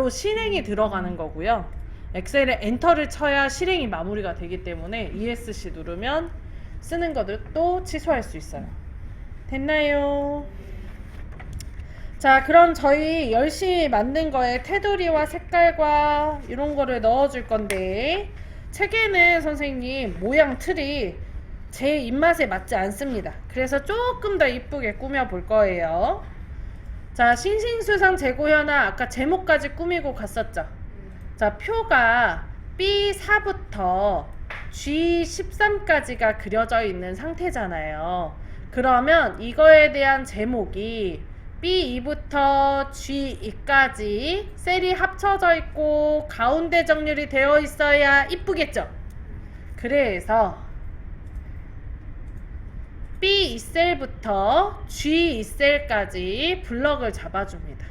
바로 실행이 들어가는 거고요. 엑셀에 엔터를 쳐야 실행이 마무리가 되기 때문에 ESC 누르면 쓰는 것을 또 취소할 수 있어요. 됐나요? 자, 그럼 저희 열심히 만든 거에 테두리와 색깔과 이런 거를 넣어줄 건데, 책에는 선생님 모양 틀이 제 입맛에 맞지 않습니다. 그래서 조금 더 이쁘게 꾸며 볼 거예요. 자, 싱싱수상 재고현아 아까 제목까지 꾸미고 갔었죠. 자, 표가 B4부터 G13까지가 그려져 있는 상태잖아요. 그러면 이거에 대한 제목이 B2부터 G2까지 셀이 합쳐져 있고 가운데 정렬이 되어 있어야 이쁘겠죠? 그래서 B2셀부터 G2셀까지 블럭을 잡아줍니다.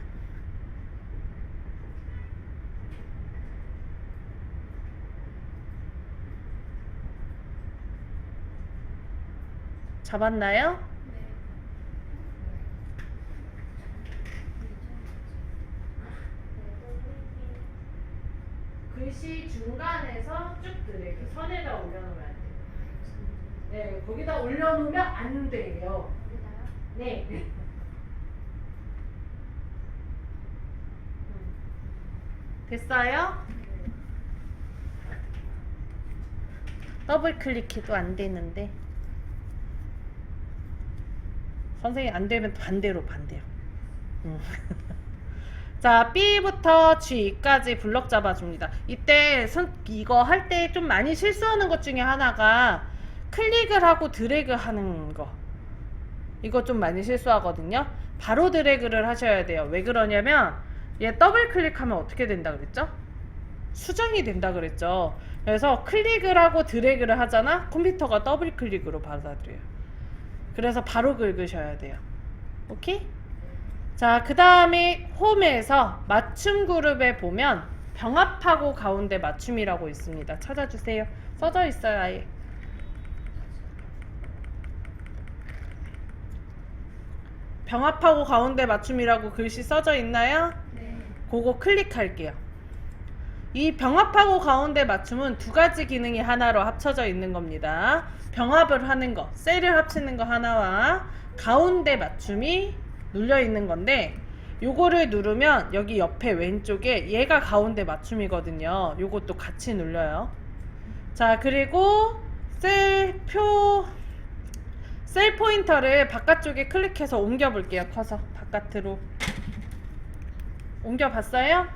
잡았나요? 글씨 중간에서 쭉 드래그 선에다 올려놓으면 안 돼요. 네, 거기다 올려놓으면 안 돼요. 네. 됐어요? 더블 클릭해도 안 되는데. 선생님 안 되면 반대로. 자, B부터 G까지 블럭 잡아줍니다. 이때 이거 할 때 좀 많이 실수하는 것 중에 하나가 클릭을 하고 드래그 하는 거. 이거 좀 많이 실수하거든요. 바로 드래그를 하셔야 돼요. 왜 그러냐면 얘 더블 클릭하면 어떻게 된다 그랬죠? 수정이 된다 그랬죠. 그래서 클릭을 하고 드래그를 하잖아. 컴퓨터가 더블 클릭으로 받아들여요. 그래서 바로 긁으셔야 돼요. 오케이? 자, 그 다음에 홈에서 맞춤 그룹에 보면 병합하고 가운데 맞춤이라고 있습니다. 찾아주세요. 써져 있어요, 아예. 병합하고 가운데 맞춤이라고 글씨 써져 있나요? 네. 그거 클릭할게요. 이 병합하고 가운데 맞춤은 두 가지 기능이 하나로 합쳐져 있는 겁니다. 병합을 하는 거, 셀을 합치는 거 하나와 가운데 맞춤이 눌려 있는 건데, 요거를 누르면 여기 옆에 왼쪽에 얘가 가운데 맞춤이거든요. 요것도 같이 눌러요. 자, 그리고 셀 포인터를 바깥쪽에 클릭해서 옮겨 볼게요. 커서 바깥으로 옮겨 봤어요?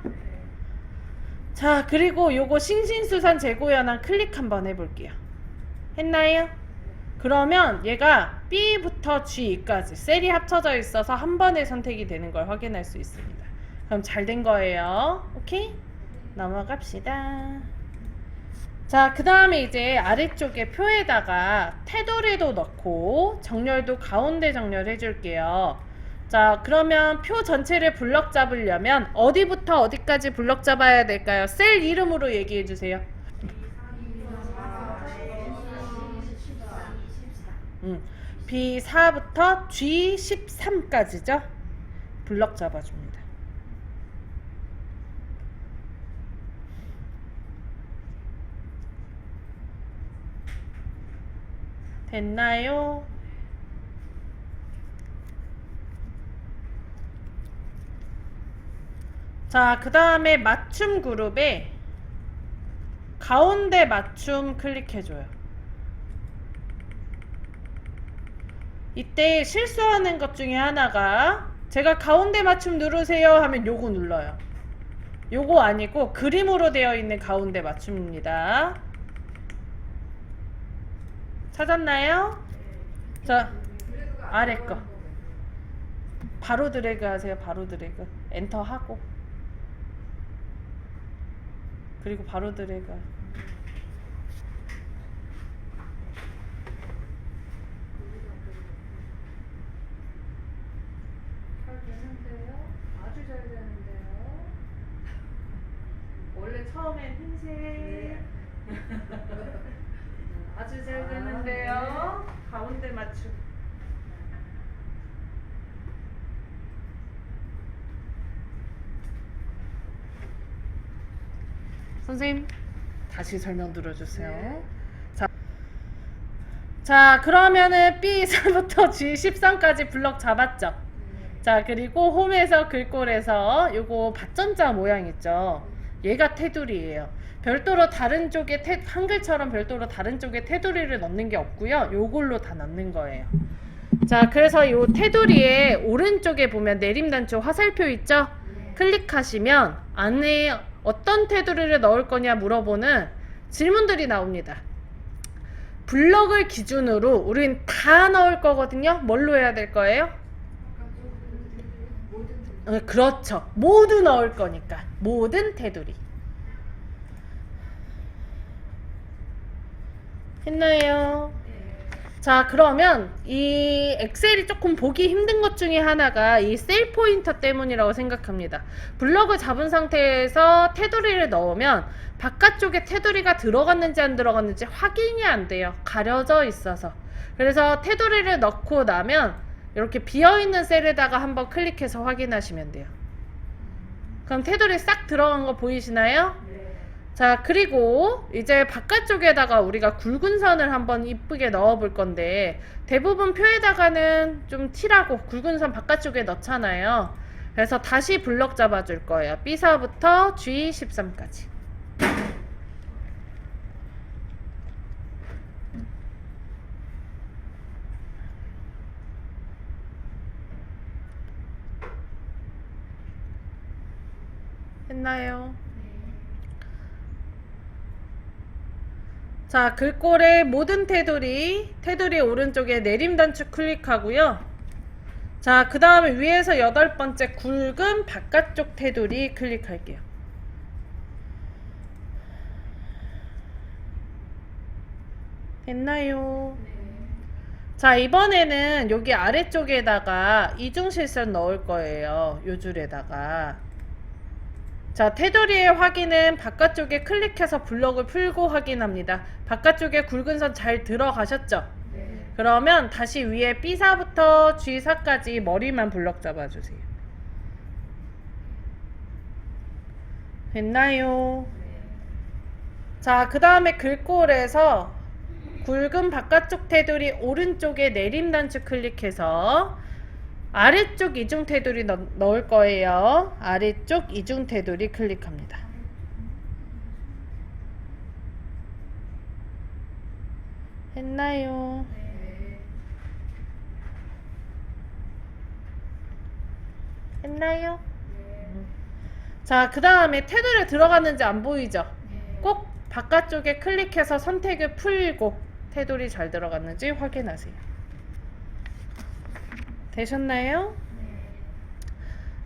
자, 그리고 요거 싱싱수산 재고현황 클릭 한번 해볼게요. 했나요? 그러면 얘가 B부터 G까지 셀이 합쳐져 있어서 한 번에 선택이 되는 걸 확인할 수 있습니다. 그럼 잘 된 거예요. 오케이? 넘어갑시다. 자, 그 다음에 이제 아래쪽에 표에다가 테두리도 넣고 정렬도 가운데 정렬해 줄게요. 자, 그러면 표 전체를 블럭 잡으려면 어디부터 어디까지 블럭 잡아야 될까요? 셀 이름으로 얘기해 주세요. B4부터 G13까지죠? 블럭 잡아줍니다. 됐나요? 자, 그 다음에 맞춤 그룹에 가운데 맞춤 클릭해줘요. 이때 실수하는 것 중에 하나가 제가 가운데 맞춤 누르세요 하면 요거 눌러요. 요거 아니고 그림으로 되어 있는 가운데 맞춤입니다. 찾았나요? 자, 아래 거 바로 드래그 하세요. 바로 드래그 엔터 하고 그리고 바로 드래그. 잘 되는데요? 아주 잘 되는데요? 원래 처음엔 흰색. 아주 잘 되는데요? 가운데 맞춤. 선생님 다시 설명 들어주세요. 자 그러면은 B4부터 G13까지 블럭 잡았죠. 자 그리고 홈에서 글꼴에서 요거 밭전자 모양 있죠. 얘가 테두리예요. 별도로 다른 쪽에 한글처럼 별도로 다른 쪽에 테두리를 넣는 게 없고요. 요걸로 다 넣는 거예요. 자 그래서 요 테두리에 오른쪽에 보면 내림단추 화살표 있죠. 클릭하시면 안에 어떤 테두리를 넣을 거냐 물어보는 질문들이 나옵니다. 블럭을 기준으로 우린 다 넣을 거거든요. 뭘로 해야 될 거예요? 그렇죠. 모두 넣을 거니까 모든 테두리. 했나요? 자 그러면 이 엑셀이 조금 보기 힘든 것 중에 하나가 이 셀 포인터 때문이라고 생각합니다. 블럭을 잡은 상태에서 테두리를 넣으면 바깥쪽에 테두리가 들어갔는지 안 들어갔는지 확인이 안 돼요. 가려져 있어서. 그래서 테두리를 넣고 나면 이렇게 비어있는 셀에다가 한번 클릭해서 확인하시면 돼요. 그럼 테두리 싹 들어간 거 보이시나요? 자 그리고 이제 바깥쪽에다가 우리가 굵은 선을 한번 이쁘게 넣어 볼 건데 대부분 표에다가는 좀 티라고 굵은 선 바깥쪽에 넣잖아요. 그래서 다시 블럭 잡아 줄 거예요. B4부터 G13까지. 했나요? 자 글꼴의 모든 테두리 오른쪽에 내림단추 클릭하고요. 자 그 다음에 위에서 8번째 굵은 바깥쪽 테두리 클릭할게요. 됐나요? 자 이번에는 여기 아래쪽에다가 이중실선 넣을 거예요. 요 줄에다가. 자 테두리의 확인은 바깥쪽에 클릭해서 블럭을 풀고 확인합니다. 바깥쪽에 굵은 선 잘 들어가셨죠? 그러면 다시 위에 B4부터 G4까지 머리만 블럭 잡아주세요. 됐나요? 자 그 다음에 글꼴에서 굵은 바깥쪽 테두리 오른쪽에 내림단추 클릭해서 아래쪽 이중 테두리 넣을 거예요. 아래쪽 이중 테두리 클릭합니다. 했나요? 했나요? 자, 그 다음에 테두리 들어갔는지 안 보이죠? 꼭 바깥쪽에 클릭해서 선택을 풀고 테두리 잘 들어갔는지 확인하세요. 되셨나요?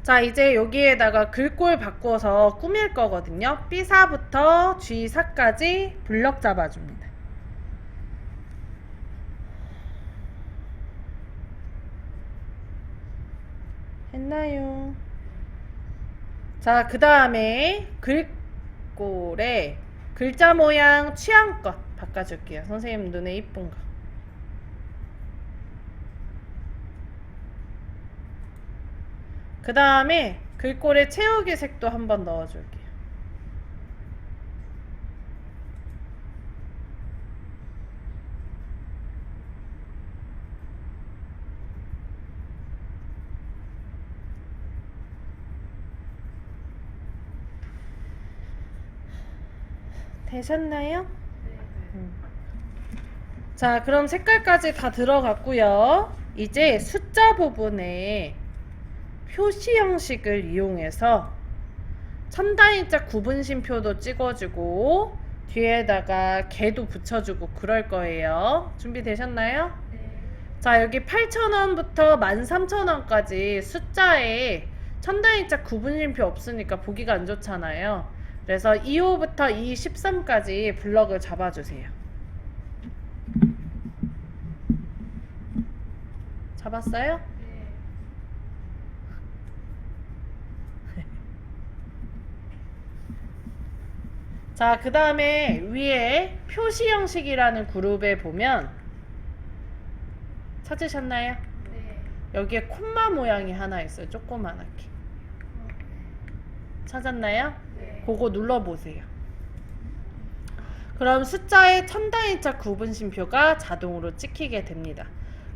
자 이제 여기에다가 글꼴 바꿔서 꾸밀 거거든요. B4부터 G4까지 블럭 잡아줍니다. 했나요? 자 그 다음에 글꼴에 글자 모양 취향껏 바꿔줄게요. 선생님 눈에 이쁜 거. 그 다음에 글꼴에 채우기 색도 한번 넣어줄게요. 되셨나요? 자 그럼 색깔까지 다 들어갔고요. 이제 숫자 부분에 표시 형식을 이용해서 천단위자 구분심표도 찍어주고 뒤에다가 개도 붙여주고 그럴 거예요. 준비되셨나요? 자 여기 8,000원부터 13,000원까지 숫자에 천단위자 구분심표 없으니까 보기가 안 좋잖아요. 그래서 2호부터 213까지 블럭을 잡아주세요. 잡았어요? 자, 그 다음에 위에 표시 형식이라는 그룹에 보면 찾으셨나요? 네. 여기에 콤마 모양이 하나 있어요. 조그만하게. 찾았나요? 네. 그거 눌러보세요. 그럼 숫자의 첨단위차 구분심표가 자동으로 찍히게 됩니다.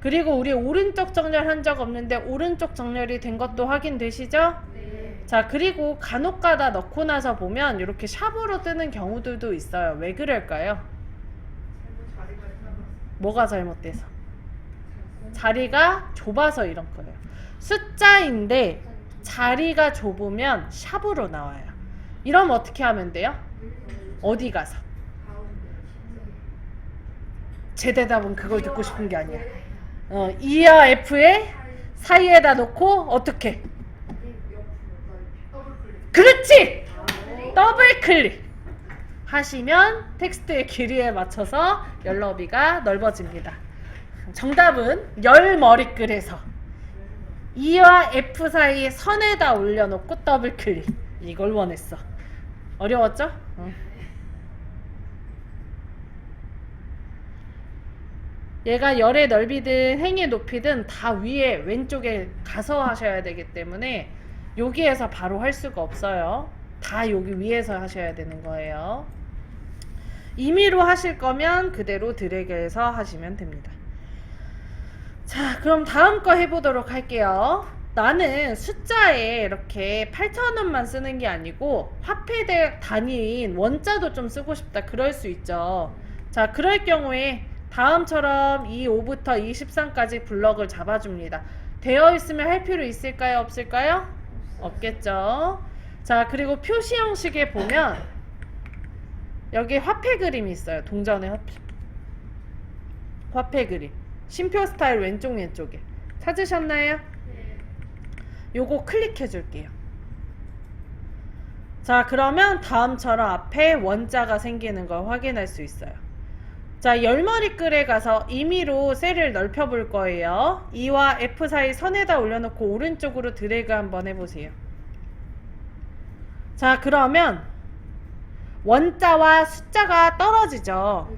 그리고 우리 오른쪽 정렬 한 적 없는데 오른쪽 정렬이 된 것도 확인되시죠? 네. 자, 그리고 간혹가다 넣고 나서 보면 이렇게 샵으로 뜨는 경우들도 있어요. 왜 그럴까요? 자리가 있나? 뭐가 잘못돼서? 자리가 좁아서 이런 거예요. 숫자인데 자리가 좁으면 샵으로 나와요. 이러면 어떻게 하면 돼요? 어디 가서? 제 대답은 그걸 듣고 싶은 게 아니야. E와 F의 사이에다 놓고 어떻게? 그렇지! 더블 클릭 하시면 텍스트의 길이에 맞춰서 열너비가 넓어집니다. 정답은 열 머리글에서 E와 F 사이에 선에다 올려놓고 더블 클릭. 이걸 원했어. 어려웠죠? 얘가 열의 넓이든 행의 높이든 다 위에 왼쪽에 가서 하셔야 되기 때문에 여기에서 바로 할 수가 없어요. 다 여기 위에서 하셔야 되는 거예요. 임의로 하실 거면 그대로 드래그해서 하시면 됩니다. 자, 그럼 다음 거 해보도록 할게요. 나는 숫자에 이렇게 8,000원만 쓰는 게 아니고 화폐 단위인 원자도 좀 쓰고 싶다. 그럴 수 있죠. 자, 그럴 경우에 다음처럼 이 5부터 23까지 블럭을 잡아줍니다. 되어 있으면 할 필요 있을까요? 없을까요? 없겠죠. 자, 그리고 표시 형식에 보면 여기 화폐 그림이 있어요. 동전의 화폐 그림. 심표 스타일 왼쪽에 찾으셨나요? 네. 요거 클릭해 줄게요. 자, 그러면 다음처럼 앞에 원자가 생기는 걸 확인할 수 있어요. 자, 열머리글에 가서 임의로 셀을 넓혀 볼 거예요. E와 F 사이 선에다 올려놓고 오른쪽으로 드래그 한번 해보세요. 자, 그러면 원자와 숫자가 떨어지죠.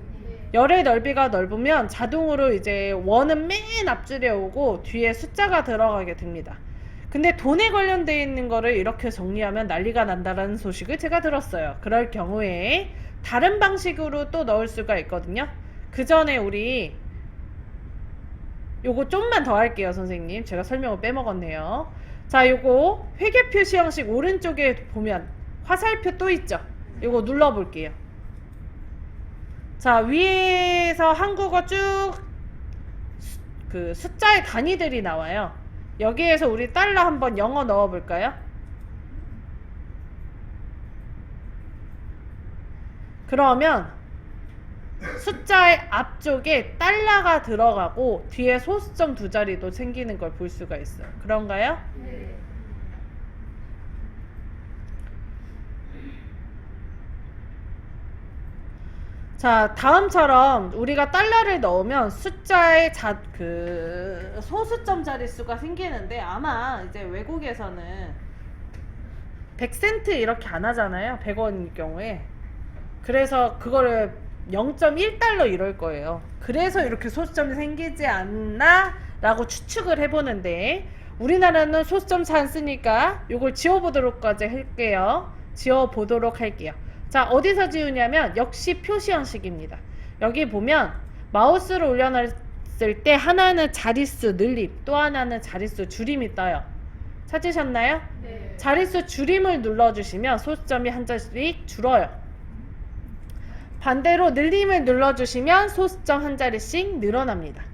열의 넓이가 넓으면 자동으로 이제 원은 맨 앞줄에 오고 뒤에 숫자가 들어가게 됩니다. 근데 돈에 관련되어 있는 거를 이렇게 정리하면 난리가 난다라는 소식을 제가 들었어요. 그럴 경우에 다른 방식으로 또 넣을 수가 있거든요. 그 전에 우리 요거 좀만 더 할게요, 선생님. 제가 설명을 빼먹었네요. 자, 요거 회계 표시 형식 오른쪽에 보면 화살표 또 있죠. 요거 눌러볼게요. 자, 위에서 한국어 쭉 그 숫자의 단위들이 나와요. 여기에서 우리 달러 한번 영어 넣어볼까요? 그러면 숫자의 앞쪽에 달러가 들어가고 뒤에 소수점 두 자리도 생기는 걸 볼 수가 있어요. 그런가요? 네. 자, 다음처럼 우리가 달러를 넣으면 숫자의 소수점 자릿수가 생기는데 아마 이제 외국에서는 100센트 이렇게 안 하잖아요. 100원일 경우에. 그래서 그거를 0.1달러 이럴 거예요. 그래서 이렇게 소수점이 생기지 않나? 라고 추측을 해보는데 우리나라는 소수점 잘 안 쓰니까 이걸 지워보도록까지 할게요. 지워보도록 할게요. 자, 어디서 지우냐면 역시 표시 형식입니다. 여기 보면 마우스를 올려놨을 때 하나는 자릿수 늘림, 또 하나는 자릿수 줄임이 떠요. 찾으셨나요? 네. 자릿수 줄임을 눌러주시면 소수점이 한 자씩 줄어요. 반대로 늘림을 눌러주시면 소수점 한 자리씩 늘어납니다.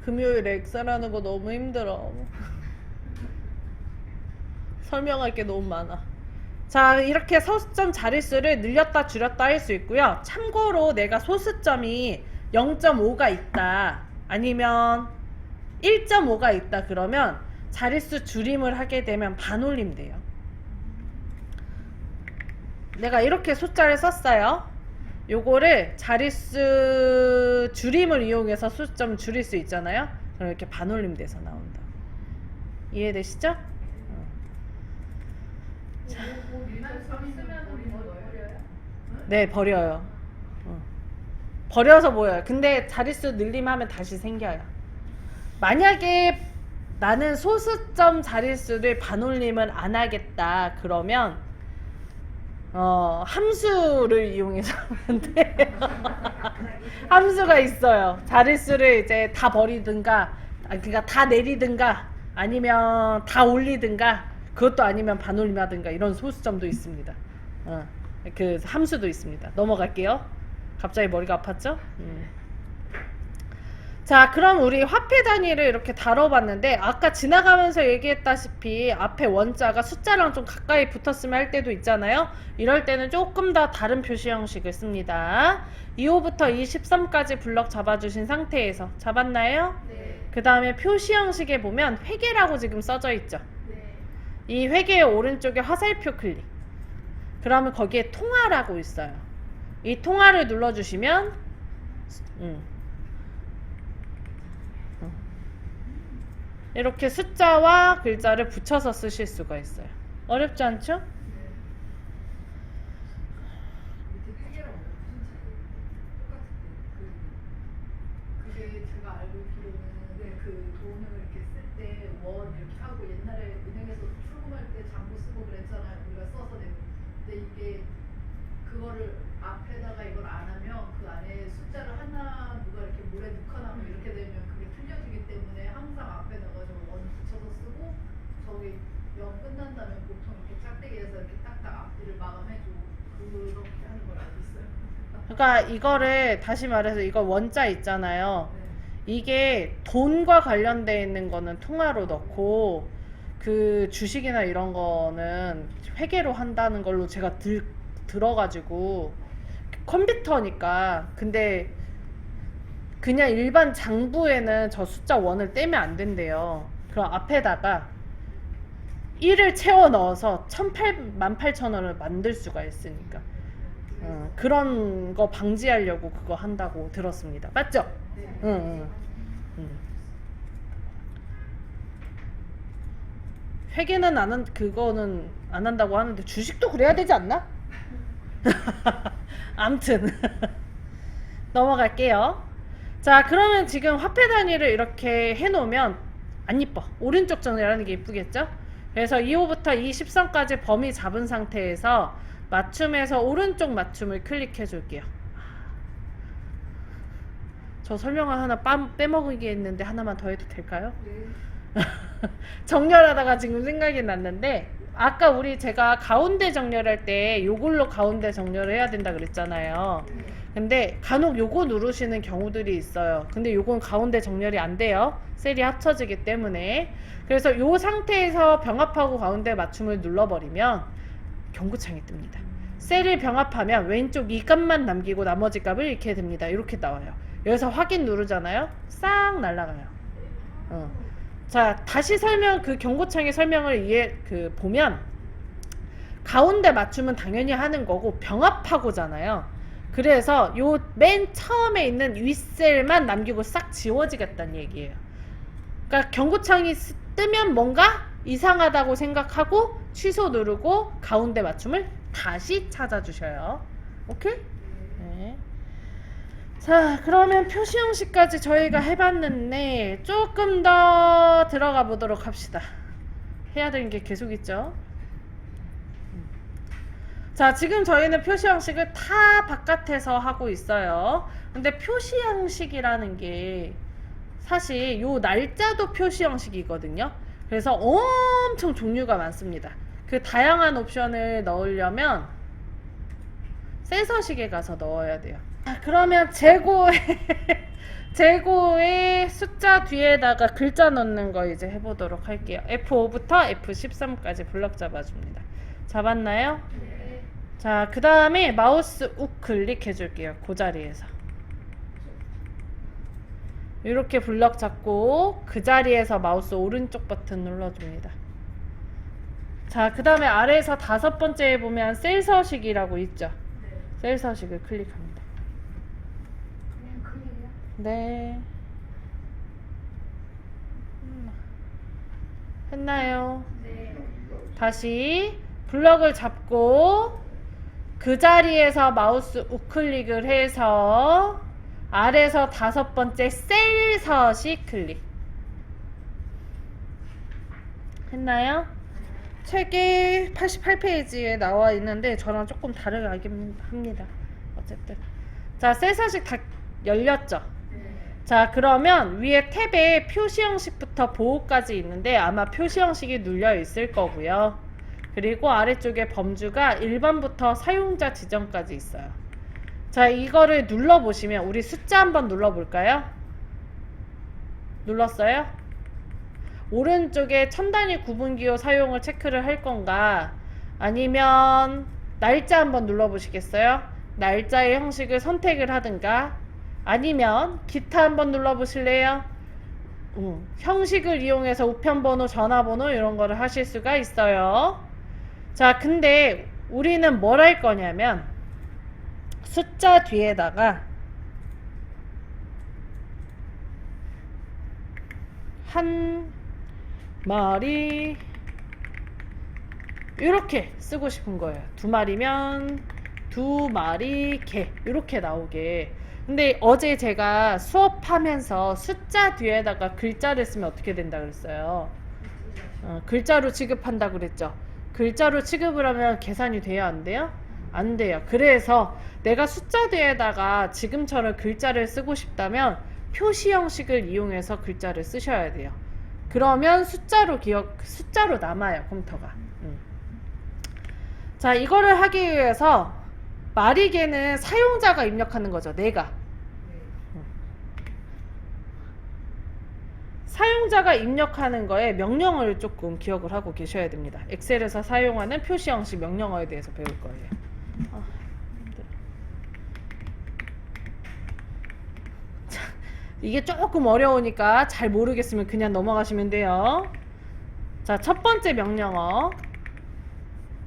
금요일에 엑셀하는 거 너무 힘들어. 설명할 게 너무 많아. 자, 이렇게 소수점 자릿수를 늘렸다 줄였다 할 수 있고요. 참고로 내가 소수점이 0.5가 있다 아니면 1.5가 있다 그러면 자릿수 줄임을 하게 되면 반올림 돼요. 내가 이렇게 숫자를 썼어요. 요거를 자릿수 줄임을 이용해서 소수점 줄일 수 있잖아요. 그럼 이렇게 반올림 돼서 나온다. 이해되시죠? 네, 버려요. 버려서 모여요. 근데 자릿수 늘림하면 다시 생겨요. 만약에 나는 소수점 자릿수를 반올림을 안 하겠다. 그러면 함수를 이용해서 하면 돼요. 함수가 있어요. 자릿수를 이제 다 버리든가, 그러니까 다 내리든가, 아니면 다 올리든가, 그것도 아니면 반올림하든가 이런 소수점도 있습니다. 그 함수도 있습니다. 넘어갈게요. 갑자기 머리가 아팠죠? 자, 그럼 우리 화폐 단위를 이렇게 다뤄봤는데 아까 지나가면서 얘기했다시피 앞에 원자가 숫자랑 좀 가까이 붙었으면 할 때도 있잖아요. 이럴 때는 조금 더 다른 표시 형식을 씁니다. 2호부터 23까지 블럭 잡아주신 상태에서 잡았나요? 네. 그 다음에 표시 형식에 보면 회계라고 지금 써져 있죠. 네. 이 회계의 오른쪽에 화살표 클릭. 그러면 거기에 통화라고 있어요. 이 통화를 눌러주시면 이렇게 숫자와 글자를 붙여서 쓰실 수가 있어요. 어렵지 않죠? 밑에 회계랑 무슨 차이? 똑같은데 그게 제가 알기로는 그 돈을 이렇게 쓸 때 원 이렇게 하고 옛날에 은행에서 출금할 때 장부 쓰고 그랬잖아요. 우리가 써서 내고. 근데 이게 그거를 앞에다가 이걸 안 하면 그 안에 숫자를 하나 누가 이렇게 몰래 넣거나 뭐 이렇게 되면 그게 틀려지기 때문에 항상 앞에다가 저 원 붙여서 쓰고 저기 영 끝난 다음에 보통 이렇게 짝대기에서 이렇게 딱딱 앞뒤를 마감해주고 그렇게 하는 걸 알고 있어요. 그러니까 이거를 다시 말해서 이거 원자 있잖아요. 네. 이게 돈과 관련돼 있는 거는 통화로 넣고 그 주식이나 이런 거는 회계로 한다는 걸로 제가 들어가지고 컴퓨터니까. 근데 그냥 일반 장부에는 저 숫자 원을 떼면 안 된대요. 그럼 앞에다가 1을 채워 넣어서 18,000원을 만들 수가 있으니까 그런 거 방지하려고 그거 한다고 들었습니다. 맞죠? 네. 응. 회계는 그거는 안 한다고 하는데 주식도 그래야 되지 않나? 암튼 넘어갈게요. 자, 그러면 지금 화폐 단위를 이렇게 해놓으면 안 이뻐. 오른쪽 정리라는 게 이쁘겠죠? 그래서 2호부터 23까지 범위 잡은 상태에서 맞춤에서 오른쪽 맞춤을 클릭해 줄게요. 저 설명을 하나 빼먹기 했는데 하나만 더 해도 될까요? 네. 정렬하다가 지금 생각이 났는데 아까 제가 가운데 정렬할 때 요걸로 가운데 정렬을 해야 된다 그랬잖아요. 근데 간혹 요거 누르시는 경우들이 있어요. 근데 요건 가운데 정렬이 안 돼요. 셀이 합쳐지기 때문에. 그래서 요 상태에서 병합하고 가운데 맞춤을 눌러버리면 경고창이 뜹니다. 셀을 병합하면 왼쪽 이 값만 남기고 나머지 값을 이렇게 됩니다. 이렇게 나와요. 여기서 확인 누르잖아요. 싹 날아가요. 자, 다시 그 경고창의 설명을 보면 가운데 맞춤은 당연히 하는 거고 병합하고잖아요. 그래서 요 맨 처음에 있는 윗셀만 남기고 싹 지워지겠다는 얘기예요. 그러니까 경고창이 뜨면 뭔가 이상하다고 생각하고 취소 누르고 가운데 맞춤을 다시 찾아주셔요. 오케이? 네. 자, 그러면 표시 형식까지 저희가 해봤는데 조금 더 들어가 보도록 합시다. 해야 되는 게 계속 있죠. 자, 지금 저희는 표시 형식을 다 바깥에서 하고 있어요. 근데 표시 형식이라는 게 사실 요 날짜도 표시 형식이거든요. 그래서 엄청 종류가 많습니다. 그 다양한 옵션을 넣으려면 센서식에 가서 넣어야 돼요. 자, 그러면 재고의 숫자 뒤에다가 글자 넣는 거 이제 해보도록 할게요. F5부터 F13까지 블럭 잡아줍니다. 잡았나요? 네. 자, 그 다음에 마우스 우클릭 해줄게요. 그 자리에서 이렇게 블럭 잡고 그 자리에서 마우스 오른쪽 버튼 눌러줍니다. 자, 그 다음에 아래에서 5번째에 보면 셀 서식이라고 있죠. 네. 셀 서식을 클릭합니다. 그냥 클릭이요? 네. 했나요? 네. 다시 블럭을 잡고 그 자리에서 마우스 우클릭을 해서 아래에서 5번째 셀 서식 클릭. 했나요? 책이 88페이지에 나와 있는데 저랑 조금 다르긴 합니다. 어쨌든 자, 셀 서식 다 열렸죠? 자, 그러면 위에 탭에 표시 형식부터 보호까지 있는데 아마 표시 형식이 눌려 있을 거고요. 그리고 아래쪽에 범주가 1번부터 사용자 지정까지 있어요. 자, 이거를 눌러보시면 우리 숫자 한번 눌러볼까요? 눌렀어요? 오른쪽에 첨단위 구분기호 사용을 체크를 할 건가, 아니면 날짜 한번 눌러보시겠어요? 날짜의 형식을 선택을 하든가, 아니면 기타 한번 눌러보실래요? 형식을 이용해서 우편번호, 전화번호 이런 거를 하실 수가 있어요. 자, 근데 우리는 뭘 할 거냐면 숫자 뒤에다가 한 마리 이렇게 쓰고 싶은 거예요. 두 마리면 두 마리 개 이렇게 나오게. 근데 어제 제가 수업하면서 숫자 뒤에다가 글자를 쓰면 어떻게 된다 그랬어요? 글자로 취급한다 그랬죠. 글자로 취급을 하면 계산이 돼야 안 돼요? 안 돼요. 그래서 내가 숫자 뒤에다가 지금처럼 글자를 쓰고 싶다면 표시 형식을 이용해서 글자를 쓰셔야 돼요. 그러면 숫자로 남아요, 컴퓨터가. 자, 이거를 하기 위해서 마리개는 사용자가 입력하는 거죠, 내가. 사용자가 입력하는 거에 명령어를 조금 기억을 하고 계셔야 됩니다. 엑셀에서 사용하는 표시 형식 명령어에 대해서 배울 거예요. 힘들어. 자, 이게 조금 어려우니까 잘 모르겠으면 그냥 넘어가시면 돼요. 자, 첫 번째 명령어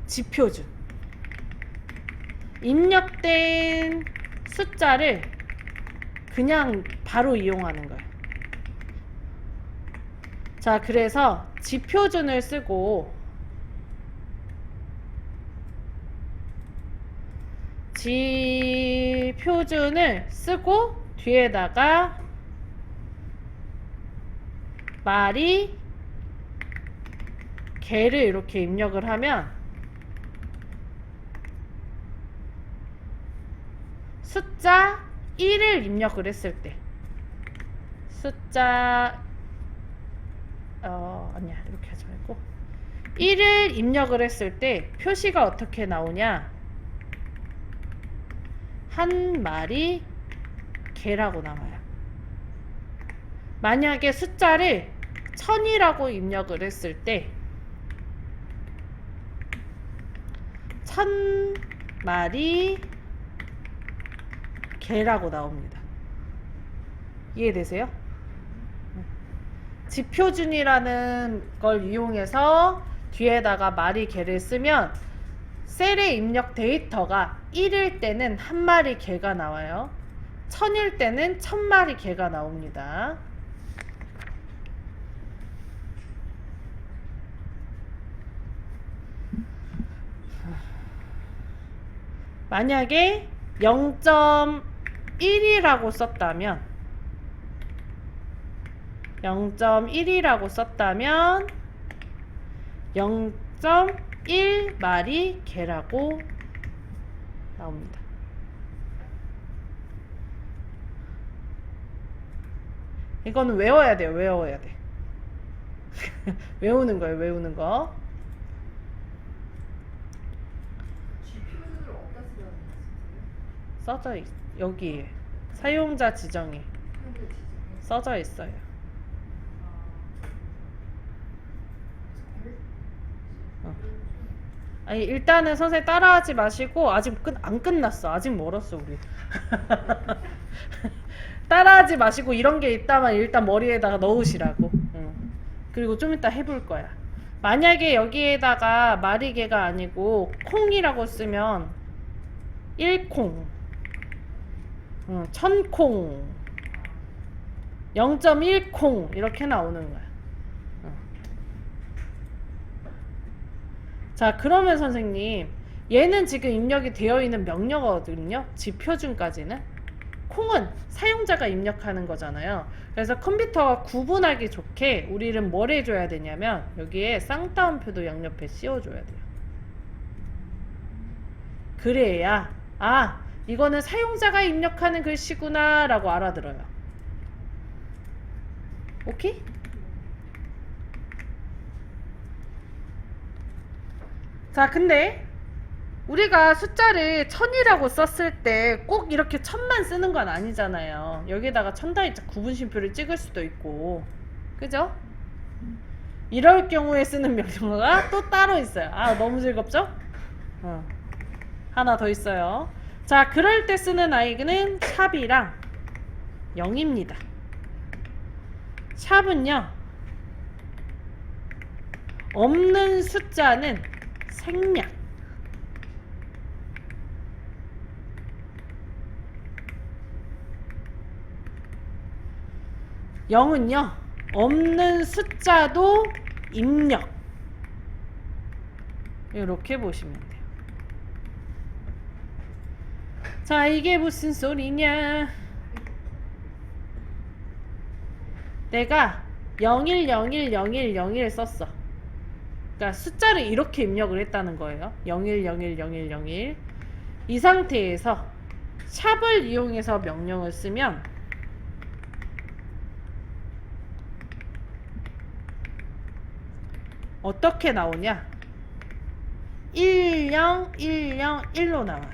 지표준. 입력된 숫자를 그냥 바로 이용하는 거예요. 자, 그래서 지표준을 쓰고 뒤에다가 마리 개를 이렇게 입력을 하면 숫자 1을 입력을 했을 때 아니야, 이렇게 하지 말고 1을 입력을 했을 때 표시가 어떻게 나오냐, 한 마리 개라고 나와요. 만약에 숫자를 1000이라고 입력을 했을 때 1000마리 개라고 나옵니다. 이해되세요? 지표준이라는 걸 이용해서 뒤에다가 마리 개를 쓰면 셀에 입력 데이터가 1일 때는 한 마리 개가 나와요. 1000일 때는 1000마리 개가 나옵니다. 만약에 0.1이라고 썼다면 0.1마리 개라고 나옵니다. 이거는 외워야 돼요. 외워야 돼. 외우는 거예요. 외우는 거. 지표를 어디다 쓰라는 말씀이세요? 써져 여기에 사용자 지정에 사용자 지정에? 써져 있어요. 아니, 일단은 선생님 따라하지 마시고, 아직 안 끝났어. 아직 멀었어 우리. 따라하지 마시고 이런 게 있다면 일단 머리에다가 넣으시라고. 그리고 좀 이따 해볼 거야. 만약에 여기에다가 마리개가 아니고 콩이라고 쓰면 1콩, 1000콩, 0.1콩 이렇게 나오는 거야. 자, 그러면 선생님, 얘는 지금 입력이 되어 있는 명령어거든요. 지표준까지는 콩은 사용자가 입력하는 거잖아요. 그래서 컴퓨터가 구분하기 좋게 우리는 뭘 해줘야 되냐면 여기에 쌍따옴표도 양옆에 씌워줘야 돼요. 그래야 아 이거는 사용자가 입력하는 글씨구나 라고 알아들어요. 오케이? 자 근데 우리가 숫자를 1000이라고 썼을 때 꼭 이렇게 1000만 쓰는 건 아니잖아요. 여기다가 천단위자 구분심표를 찍을 수도 있고 그죠? 이럴 경우에 쓰는 명령어가 또 따로 있어요. 아 너무 즐겁죠? 하나 더 있어요. 자 그럴 때 쓰는 아이는 샵이랑 0입니다. 샵은요 없는 숫자는 생략, 0은요 없는 숫자도 입력. 이렇게 보시면 돼요. 자 이게 무슨 소리냐, 내가 01010101 썼어. 그러니까 숫자를 이렇게 입력을 했다는 거예요. 01010101. 이 상태에서 샵을 이용해서 명령을 쓰면 어떻게 나오냐? 10101로 나와요.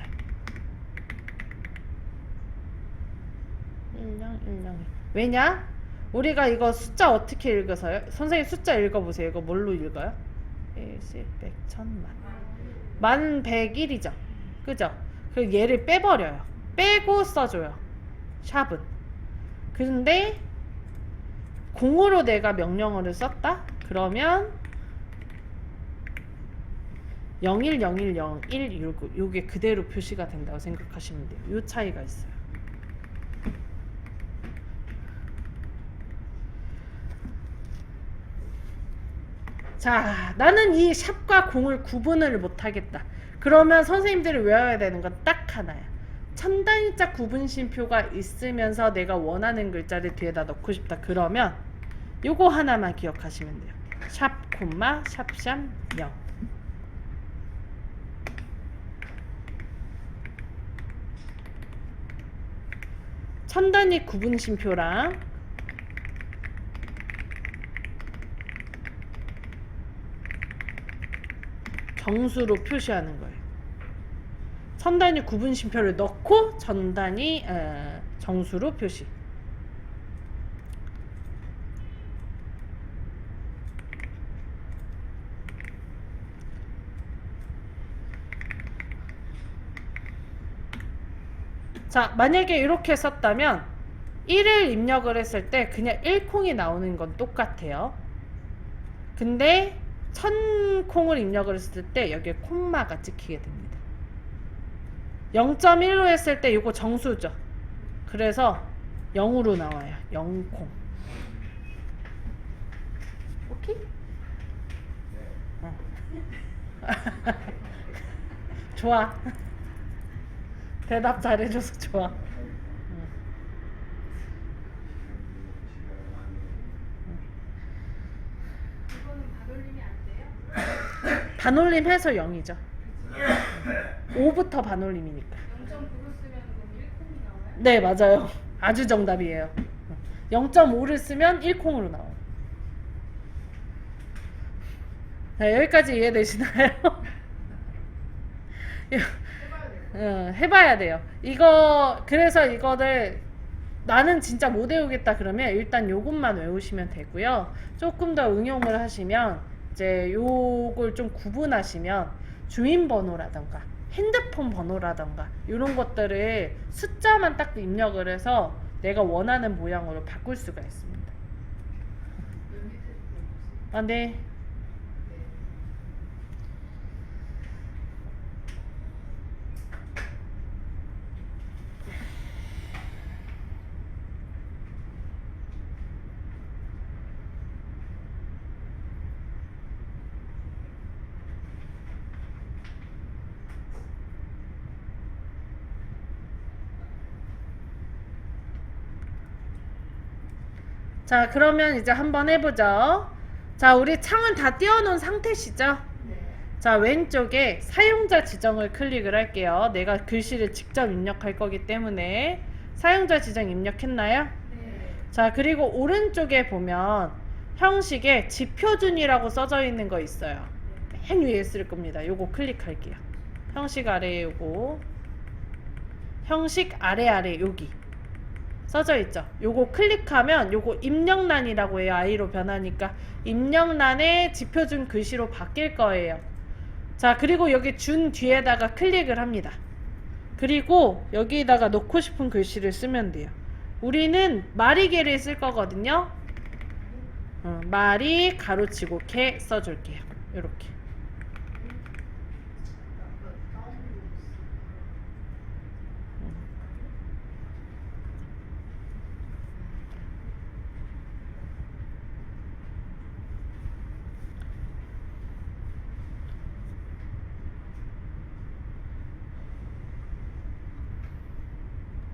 10101. 왜냐? 우리가 이거 숫자 어떻게 읽어서요? 선생님 숫자 읽어보세요. 이거 뭘로 읽어요? 1, 10, 100, 1000만. 1101이죠. 그죠? 그리고 얘를 빼버려요. 빼고 써줘요. 샵은. 근데 공으로 내가 명령어를 썼다? 그러면 010101 요게 그대로 표시가 된다고 생각하시면 돼요. 요 차이가 있어요. 자, 나는 이 샵과 공을 구분을 못하겠다. 그러면 선생님들이 외워야 되는 건 딱 하나야. 천단위자 구분심표가 있으면서 내가 원하는 글자를 뒤에다 넣고 싶다. 그러면 요거 하나만 기억하시면 돼요. 샵, 콤마, 샵샵, 0. 천단위 구분심표랑 정수로 표시하는 거예요. 천단위 구분심표를 넣고 전단위 정수로 표시. 자, 만약에 이렇게 썼다면 1을 입력을 했을 때 그냥 1콩이 나오는 건 똑같아요. 근데 1000콩을 입력을 했을 때 여기에 콤마가 찍히게 됩니다. 0.1로 했을 때 이거 정수죠. 그래서 0으로 나와요. 0콩. 오케이? 좋아. 대답 잘해줘서 좋아. 이거는 반올림이 안 돼요? 반올림 해서 0이죠. 5부터 반올림이니까. 0.9로 쓰면 그럼 1콩이 나와요? 네, 맞아요. 아주 정답이에요. 0.5를 쓰면 1콩으로 나와요. 자, 여기까지 이해되시나요? 해봐야 돼요. 이거 그래서 이거를 나는 진짜 못 외우겠다 그러면 일단 요것만 외우시면 되고요. 조금 더 응용을 하시면 이제 요걸 좀 구분하시면 주민번호라던가 핸드폰 번호라던가 이런 것들을 숫자만 딱 입력을 해서 내가 원하는 모양으로 바꿀 수가 있습니다. 아, 네. 자, 그러면 이제 한번 해보죠. 자, 우리 창은 다 띄워놓은 상태시죠? 네. 자, 왼쪽에 사용자 지정을 클릭을 할게요. 내가 글씨를 직접 입력할 거기 때문에. 사용자 지정 입력했나요? 네. 자, 그리고 오른쪽에 보면 형식에 지표준이라고 써져 있는 거 있어요. 맨 위에 있을 겁니다. 요거 클릭할게요. 형식 아래에 요거, 형식 아래 여기 써져 있죠. 요거 클릭하면 요거 입력란이라고 해요. I로 변하니까 입력란에 지표준 글씨로 바뀔 거예요. 자, 그리고 여기 준 뒤에다가 클릭을 합니다. 그리고 여기다가 넣고 싶은 글씨를 쓰면 돼요. 우리는 마리개를 쓸 거거든요. 마리 가로치고 개 써줄게요. 요렇게.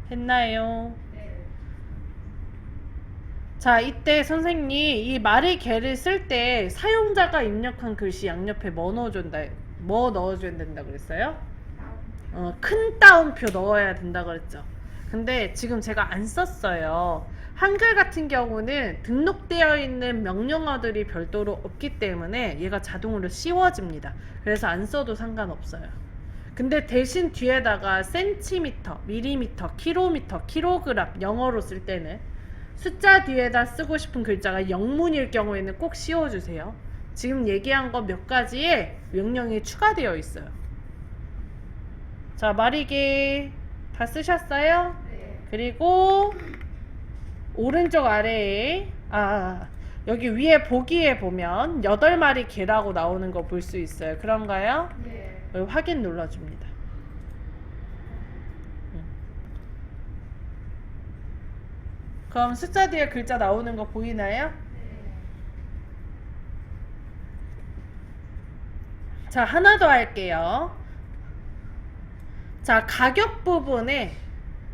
했나요? 네. 자, 이때 선생님 이 말의 개를 쓸 때 사용자가 입력한 글씨 양옆에 뭐 넣어줘야 된다 그랬어요? 큰 따옴표 넣어야 된다 그랬죠. 근데 지금 제가 안 썼어요. 한글 같은 경우는 등록되어 있는 명령어들이 별도로 없기 때문에 얘가 자동으로 씌워집니다. 그래서 안 써도 상관없어요. 근데 대신 뒤에다가 센티미터, 밀리미터, 킬로미터, 킬로그램 영어로 쓸 때는 숫자 뒤에다 쓰고 싶은 글자가 영문일 경우에는 꼭 씌워주세요. 지금 얘기한 거 몇 가지의 명령이 추가되어 있어요. 자, 마리개 다 쓰셨어요? 네. 그리고 오른쪽 아래에 여기 위에 보기에 보면 8마리 개라고 나오는 거 볼 수 있어요. 그런가요? 네. 여기 확인 눌러줍니다. 그럼 숫자 뒤에 글자 나오는 거 보이나요? 네. 자, 하나 더 할게요. 자, 가격 부분에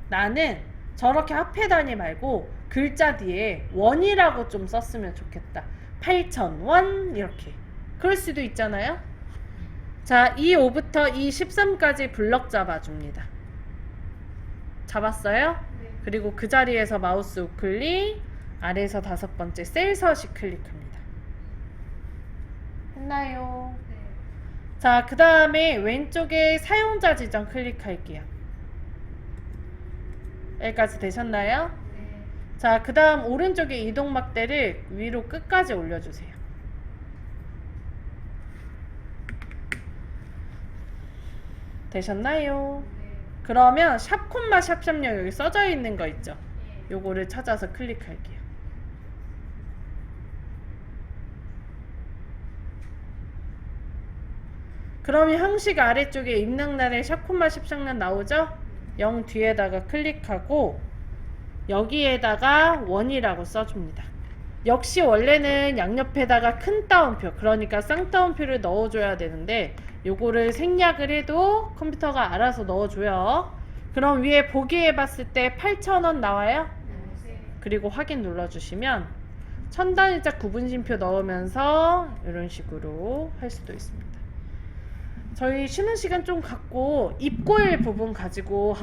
나는 저렇게 합해 단위 말고 글자 뒤에 원이라고 좀 썼으면 좋겠다. 8,000원 이렇게. 그럴 수도 있잖아요. 자, 이 5부터 이 13까지 블럭 잡아줍니다. 잡았어요? 네. 그리고 그 자리에서 마우스 우클릭, 아래에서 5번째 셀 서식 클릭합니다. 했나요? 네. 자, 그 다음에 왼쪽에 사용자 지정 클릭할게요. 여기까지 되셨나요? 네. 자, 그 다음 오른쪽에 이동 막대를 위로 끝까지 올려주세요. 되셨나요? 네. 그러면 샵 콤마 샵샵용 여기 써져 있는 거 있죠? 네. 요거를 찾아서 클릭할게요. 그러면 형식 아래쪽에 입력란에 샵 콤마 샵샵란 나오죠? 0 뒤에다가 클릭하고 여기에다가 원이라고 써줍니다. 역시 원래는 양옆에다가 큰 따옴표, 그러니까 쌍따옴표를 넣어줘야 되는데 요거를 생략을 해도 컴퓨터가 알아서 넣어줘요. 그럼 위에 보기에 봤을 때 8,000원 나와요? 네. 그리고 확인 눌러주시면 천단위자 구분심표 넣으면서 이런 식으로 할 수도 있습니다. 저희 쉬는 시간 좀 갖고 입고일 부분 가지고